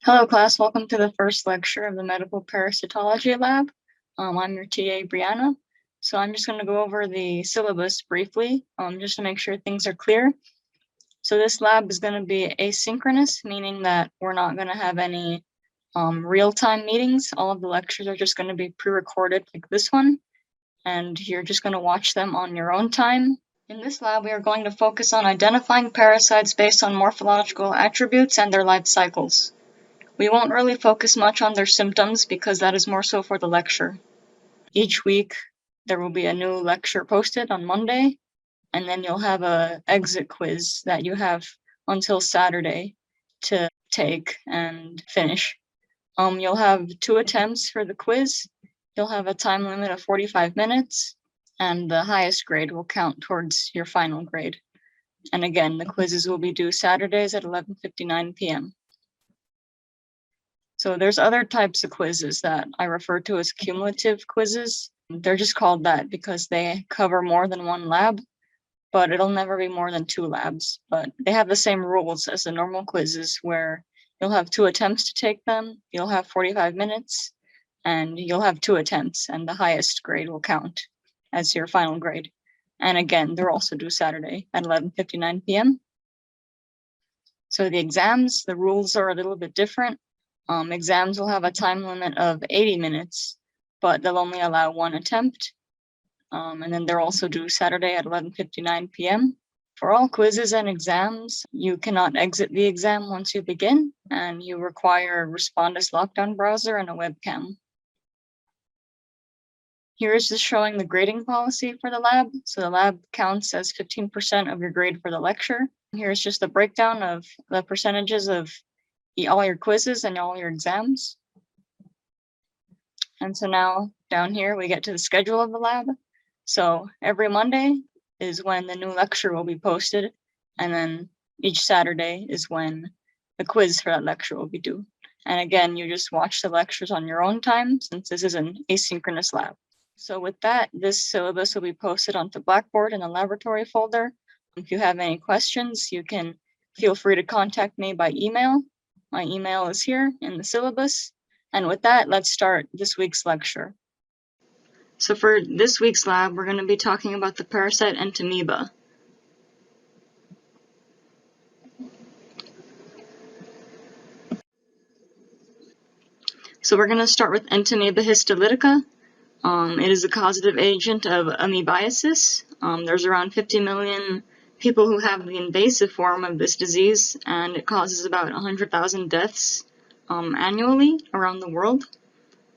Hello class, welcome to the first lecture of the Medical Parasitology Lab. I'm your TA, Brianna. So I'm just going to go over the syllabus briefly, just to make sure things are clear. So this lab is going to be asynchronous, meaning that we're not going to have any real-time meetings. All of the lectures are just going to be pre-recorded like this one, and you're just going to watch them on your own time. In this lab, we are going to focus on identifying parasites based on morphological attributes and their life cycles. We won't really focus much on their symptoms because that is more so for the lecture. Each week, there will be a new lecture posted on Monday, and then you'll have an exit quiz that you have until Saturday to take and finish. You'll have 2 attempts for the quiz. You'll have a time limit of 45 minutes, and the highest grade will count towards your final grade. And again, the quizzes will be due Saturdays at 11:59 p.m. So there's other types of quizzes that I refer to as cumulative quizzes. They're just called that because they cover more than one lab, but it'll never be more than 2 labs. But they have the same rules as the normal quizzes where you'll have 2 attempts to take them, you'll have 45 minutes, and you'll have 2 attempts, and the highest grade will count as your final grade. And again, they're also due Saturday at 11:59 p.m. So the exams, the rules are a little bit different. Exams will have a time limit of 80 minutes, but they'll only allow 1 attempt. And then they're also due Saturday at 11:59 p.m. For all quizzes and exams, you cannot exit the exam once you begin, and you require a Respondus lockdown browser and a webcam. Here is just showing the grading policy for the lab. So the lab counts as 15% of your grade for the lecture. Here's just the breakdown of the percentages of all your quizzes and all your exams. And so now down here we get to the schedule of the lab. So every Monday is when the new lecture will be posted, and then each Saturday is when the quiz for that lecture will be due. And again, you just watch the lectures on your own time since this is an asynchronous lab. So with that, this syllabus will be posted onto Blackboard in the laboratory folder. If you have any questions, you can feel free to contact me by email. My email is here in the syllabus. And with that, let's start this week's lecture. So for this week's lab, we're going to be talking about the parasite Entamoeba. So we're going to start with Entamoeba histolytica. It is a causative agent of amoebiasis. There's around 50 million people who have the invasive form of this disease, and it causes about 100,000 deaths annually around the world.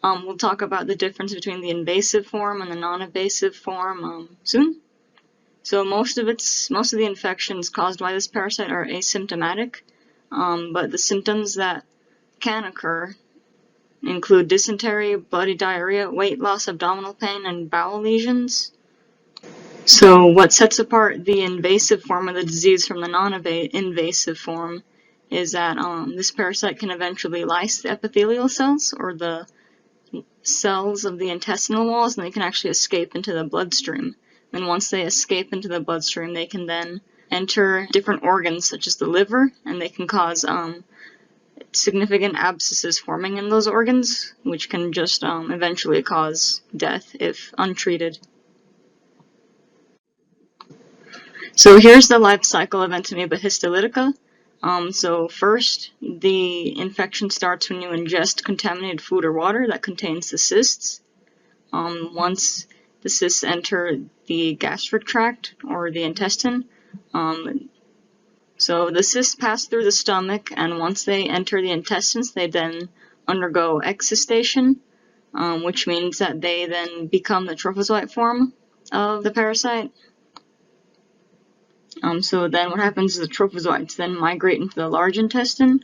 We'll talk about the difference between the invasive form and the non-invasive form soon. So most of the infections caused by this parasite are asymptomatic, but the symptoms that can occur include dysentery, bloody diarrhea, weight loss, abdominal pain, and bowel lesions. So what sets apart the invasive form of the disease from the non-invasive form is that this parasite can eventually lyse the epithelial cells, or the cells of the intestinal walls, and they can actually escape into the bloodstream. And once they escape into the bloodstream, they can then enter different organs such as the liver, and they can cause significant abscesses forming in those organs, which can just eventually cause death if untreated. So here's the life cycle of Entamoeba histolytica. So first, the infection starts when you ingest contaminated food or water that contains the cysts. Once the cysts enter the gastric tract or the intestine, so the cysts pass through the stomach, and once they enter the intestines, they then undergo excistation, which means that they then become the trophozoite form of the parasite. So then what happens is the trophozoites then migrate into the large intestine.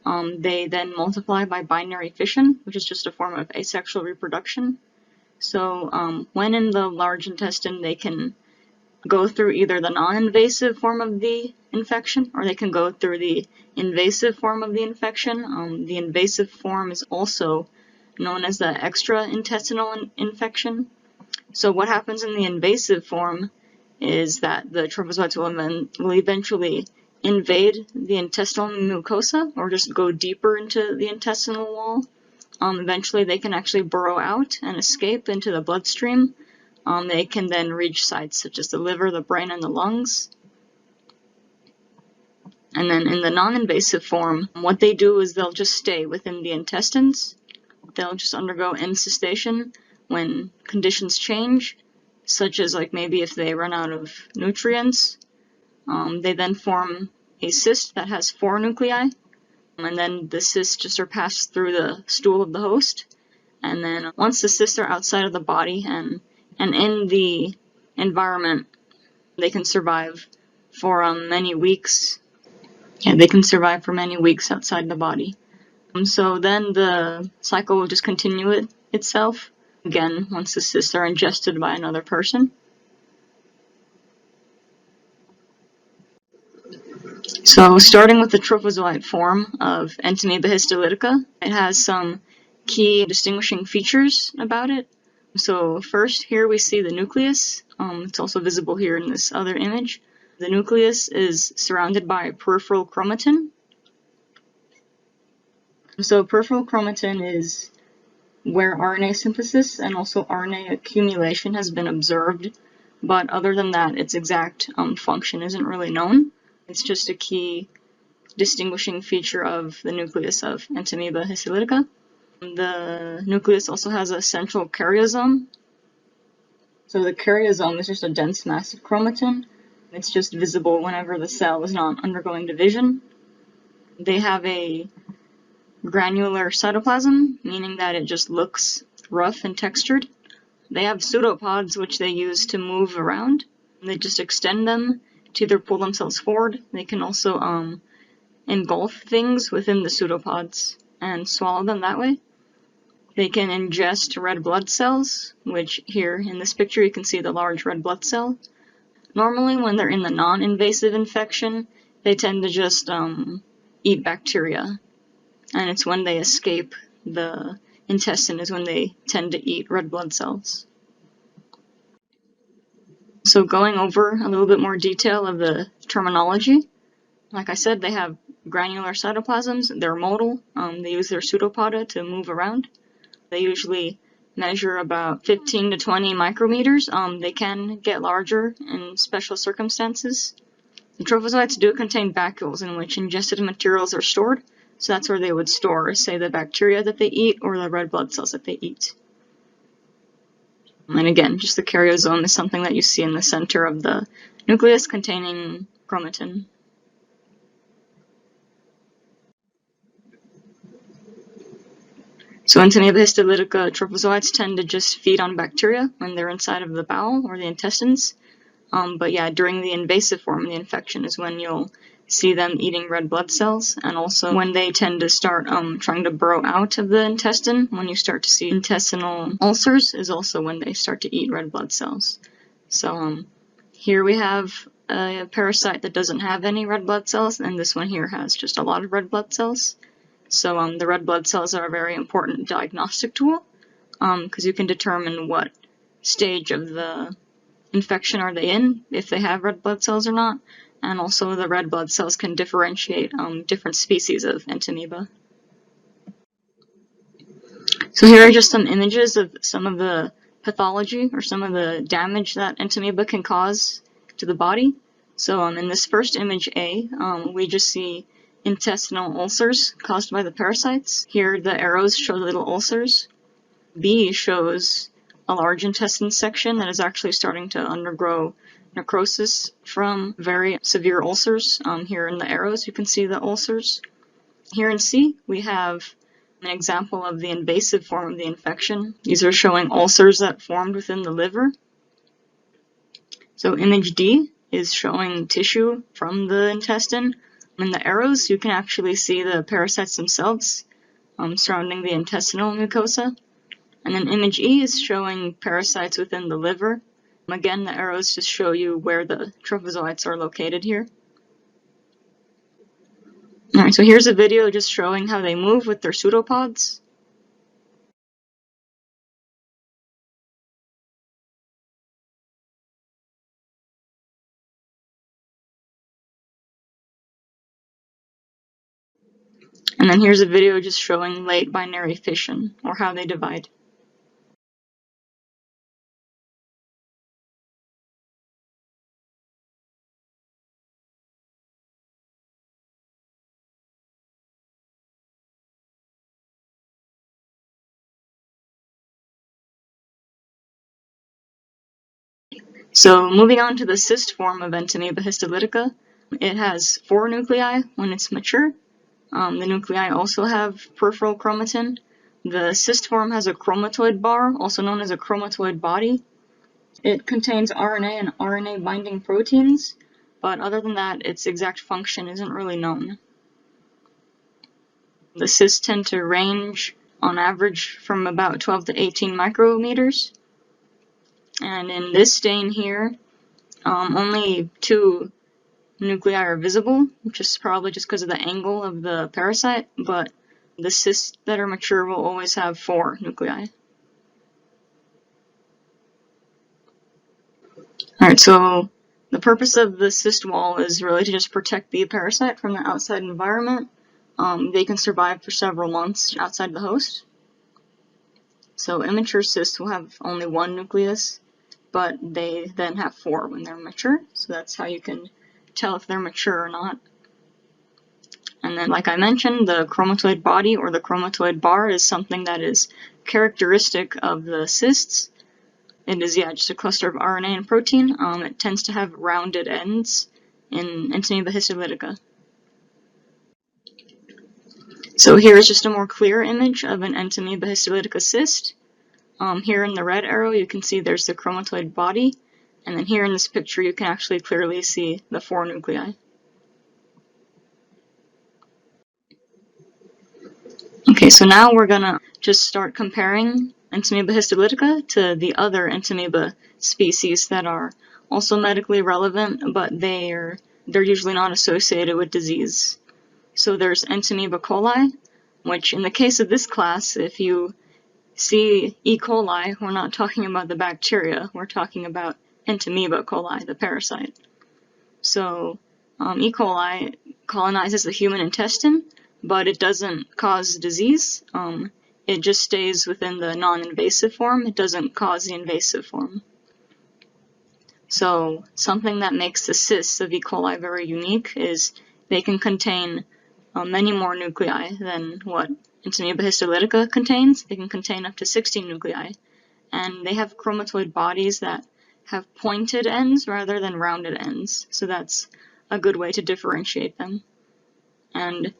They then multiply by binary fission, which is just a form of asexual reproduction. So when in the large intestine, they can go through either the non-invasive form of the infection, or they can go through the invasive form of the infection. The invasive form is also known as the extraintestinal infection. So what happens in the invasive form is that the trophozoites will eventually invade the intestinal mucosa or just go deeper into the intestinal wall. Eventually they can actually burrow out and escape into the bloodstream. They can then reach sites such as the liver, the brain, and the lungs. And then in the non-invasive form, what they do is they'll just stay within the intestines. They'll just undergo encystation when conditions change, such as like maybe if they run out of nutrients. They then form a cyst that has 4 nuclei, and then the cysts just are passed through the stool of the host. And then once the cysts are outside of the body and in the environment, they can survive for many weeks. Yeah, they can survive for many weeks outside the body. So then the cycle will just continue itself again once the cysts are ingested by another person. So starting with the trophozoite form of Entamoeba histolytica, it has some key distinguishing features about it. So first, here we see the nucleus. It's also visible here in this other image. The nucleus is surrounded by peripheral chromatin. So peripheral chromatin is where RNA synthesis and also RNA accumulation has been observed, but other than that, its exact function isn't really known. It's just a key distinguishing feature of the nucleus of Entamoeba histolytica. The nucleus also has a central karyosome. So the karyosome is just a dense mass of chromatin. It's just visible whenever the cell is not undergoing division. They have a granular cytoplasm, meaning that it just looks rough and textured. They have pseudopods, which they use to move around. They just extend them to either pull themselves forward. They can also engulf things within the pseudopods and swallow them that way. They can ingest red blood cells, which here in this picture you can see the large red blood cell. Normally when they're in the non-invasive infection, they tend to just eat bacteria. And it's when they escape the intestine is when they tend to eat red blood cells. So going over a little bit more detail of the terminology, like I said, they have granular cytoplasms, they're motile, they use their pseudopoda to move around. They usually measure about 15 to 20 micrometers. They can get larger in special circumstances. The trophozoites do contain vacuoles in which ingested materials are stored, so that's where they would store, say, the bacteria that they eat or the red blood cells that they eat. And again, just the karyosome is something that you see in the center of the nucleus containing chromatin. So Entamoeba histolytica trophozoites tend to just feed on bacteria when they're inside of the bowel or the intestines. But yeah, during the invasive form of the infection is when you'll see them eating red blood cells, and also when they tend to start trying to burrow out of the intestine, when you start to see intestinal ulcers is also when they start to eat red blood cells. So here we have a parasite that doesn't have any red blood cells, and this one here has just a lot of red blood cells. So the red blood cells are a very important diagnostic tool because you can determine what stage of the infection are they in, if they have red blood cells or not, and also the red blood cells can differentiate different species of Entamoeba. So here are just some images of some of the pathology or some of the damage that Entamoeba can cause to the body. So in this first image A, we just see intestinal ulcers caused by the parasites. Here the arrows show the little ulcers. B shows a large intestine section that is actually starting to undergo necrosis from very severe ulcers. Here in the arrows you can see the ulcers. Here in C we have an example of the invasive form of the infection. These are showing ulcers that formed within the liver. So image D is showing tissue from the intestine. In the arrows you can actually see the parasites themselves surrounding the intestinal mucosa. And then image E is showing parasites within the liver. Again, the arrows just show you where the trophozoites are located here. Alright, so here's a video just showing how they move with their pseudopods. And then here's a video just showing late binary fission, or how they divide. So moving on to the cyst form of Entamoeba histolytica, it has 4 nuclei when it's mature. The nuclei also have peripheral chromatin. The cyst form has a chromatoid bar, also known as a chromatoid body. It contains RNA and RNA binding proteins, but other than that, its exact function isn't really known. The cysts tend to range on average from about 12 to 18 micrometers. And in this stain here, only 2 nuclei are visible, which is probably just because of the angle of the parasite, but the cysts that are mature will always have 4 nuclei. Alright, so the purpose of the cyst wall is really to just protect the parasite from the outside environment. They can survive for several months outside the host. So immature cysts will have only 1 nucleus, but they then have 4 when they're mature, so that's how you can tell if they're mature or not. And then, like I mentioned, the chromatoid body or the chromatoid bar is something that is characteristic of the cysts. It is, just a cluster of RNA and protein. It tends to have rounded ends in Entamoeba histolytica. So here is just a more clear image of an Entamoeba histolytica cyst. Here in the red arrow you can see there's the chromatoid body, and then here in this picture you can actually clearly see the 4 nuclei. Okay, so now we're gonna just start comparing Entamoeba histolytica to the other Entamoeba species that are also medically relevant, but they're usually not associated with disease. So there's Entamoeba coli, which in the case of this class, if you see E. coli, we're not talking about the bacteria, we're talking about Entamoeba coli, the parasite. So E. coli colonizes the human intestine, but it doesn't cause disease. It just stays within the non-invasive form. It doesn't cause the invasive form. So something that makes the cysts of E. coli very unique is they can contain many more nuclei than what Entamoeba histolytica contains. They can contain up to 16 nuclei, and they have chromatoid bodies that have pointed ends rather than rounded ends, so that's a good way to differentiate them. And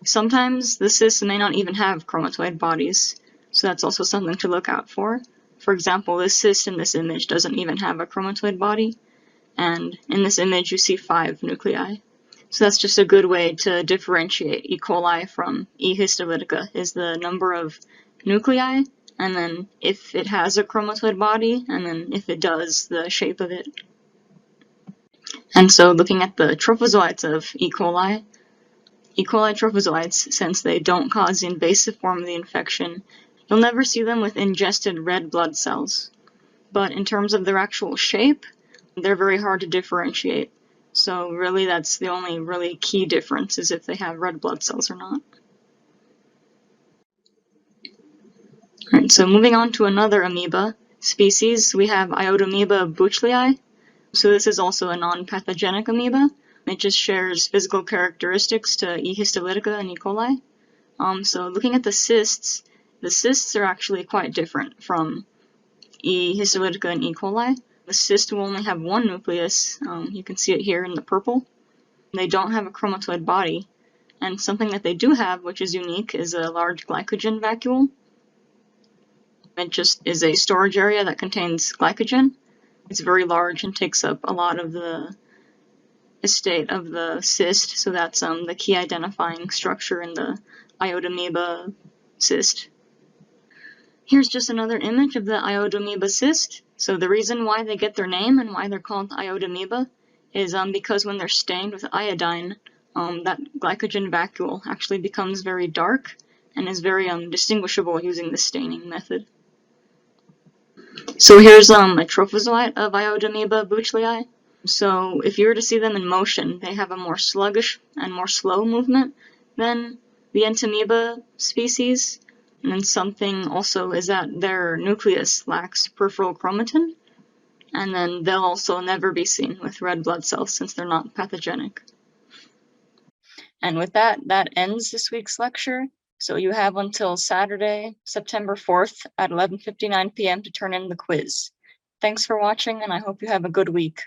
sometimes the cysts may not even have chromatoid bodies, so that's also something to look out for. For example, this cyst in this image doesn't even have a chromatoid body, and in this image you see 5 nuclei. So that's just a good way to differentiate E. coli from E. histolytica, is the number of nuclei, and then if it has a chromatoid body, and then if it does, the shape of it. And so looking at the trophozoites of E. coli trophozoites, since they don't cause the invasive form of the infection, you'll never see them with ingested red blood cells. But in terms of their actual shape, they're very hard to differentiate. So really that's the only really key difference, is if they have red blood cells or not. Alright, so moving on to another amoeba species, we have Iotamoeba buchlei. So this is also a non-pathogenic amoeba. It just shares physical characteristics to E. histolytica and E. coli. So looking at the cysts are actually quite different from E. histolytica and E. coli. The cyst will only have 1 nucleus. You can see it here in the purple. They don't have a chromatoid body. And something that they do have, which is unique, is a large glycogen vacuole. It just is a storage area that contains glycogen. It's very large and takes up a lot of the estate of the cyst, so that's the key identifying structure in the Iotamoeba cyst. Here's just another image of the Iotamoeba cyst. So the reason why they get their name and why they're called Iotamoeba is because when they're stained with iodine, that glycogen vacuole actually becomes very dark and is very distinguishable using the staining method. So here's a trophozoite of Iotamoeba buchlei. So if you were to see them in motion, they have a more sluggish and more slow movement than the Entamoeba species, and then something also is that their nucleus lacks peripheral chromatin, and then they'll also never be seen with red blood cells since they're not pathogenic. And with that, that ends this week's lecture. So you have until Saturday, September 4th at 11:59 p.m. to turn in the quiz. Thanks for watching, and I hope you have a good week.